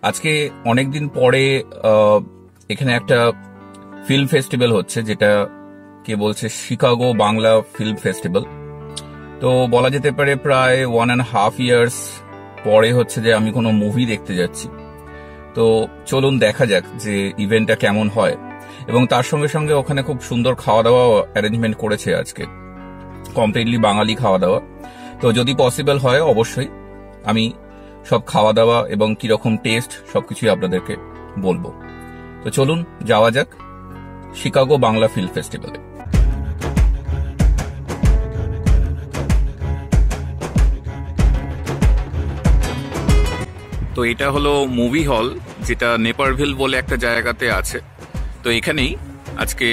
আজকে অনেকদিন পরে এখানে একটা ফিল্ম ফেস্টিভ্যাল হচ্ছে, যেটা কে বলছে শিকাগো বাংলা ফিল্ম ফেস্টিভ্যাল। তো বলা যেতে পারে প্রায় 1.5 years পরে হচ্ছে যে আমি কোনো মুভি দেখতে যাচ্ছি। তো চলুন দেখা যাক যে ইভেন্টটা কেমন হয়, এবং তার সঙ্গে সঙ্গে ওখানে খুব সুন্দর খাওয়া দাওয়া অ্যারেঞ্জমেন্ট করেছে আজকে, কমপ্লিটলি বাঙালি খাওয়া দাওয়া। তো যদি পসিবল হয় অবশ্যই আমি সব খাওয়া দাওয়া এবং কিরকম টেস্ট সবকিছুই আপনাদেরকে বলবো। তো চলুন যাওয়া যাক শিকাগো বাংলা ফিল্ম ফেস্টিভ্যালে। তো এটা হলো মুভি হল, যেটা নেপারভিল বলে একটা জায়গাতে আছে। তো এখানেই আজকে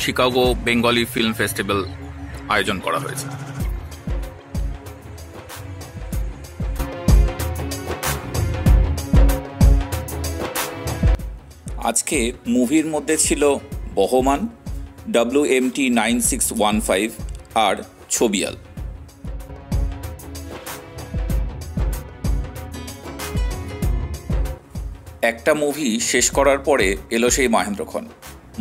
শিকাগো বেঙ্গলি ফিল্ম ফেস্টিভ্যাল আয়োজন করা হয়েছে। আজকে মুভির মধ্যে ছিল বহমান, WMT 9615 আর ছবিয়াল। একটা মুভি শেষ করার পরে এলো সেই মাহেন্দ্রক্ষণ,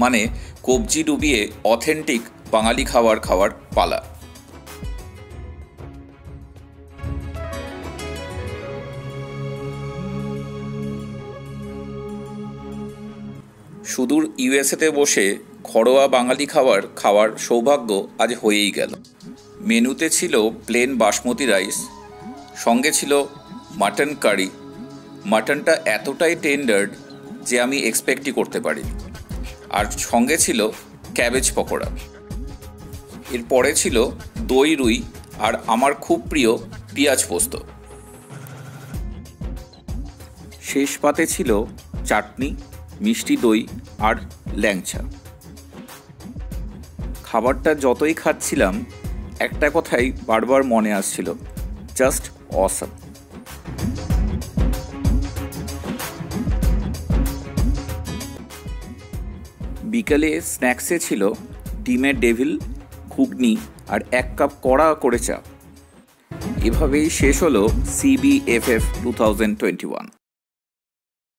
মানে কবজি ডুবিয়ে অথেন্টিক বাঙালি খাবার খাওয়ার পালা। সুদূর ইউএসএতে বসে ঘরোয়া বাঙালি খাওয়ার সৌভাগ্য আজ হয়েই গেল। মেনুতে ছিল প্লেন বাসমতি রাইস, সঙ্গে ছিল মাটন কারি। মাটনটা এতটাই টেন্ডার যে আমি এক্সপেক্টই করতে পারিনি। আর সঙ্গে ছিল ক্যাবেজ পকোড়া। এরপরে ছিল দই রুই আর আমার খুব প্রিয় পেঁয়াজ পোস্ত। শেষ পাতে ছিল চাটনি, মিষ্টি দই আর ল্যাংচা। খাবারটা যতই খাচ্ছিলাম একটা কথাই বারবার মনে আসছিল, জাস্ট অসাম। বিকালে স্ন্যাক্সে ছিল ডিমের ডেভিল, ঘুগনি আর 1 কাপ কড়া করে চা। এভাবেই শেষ হলো CBFF 2021।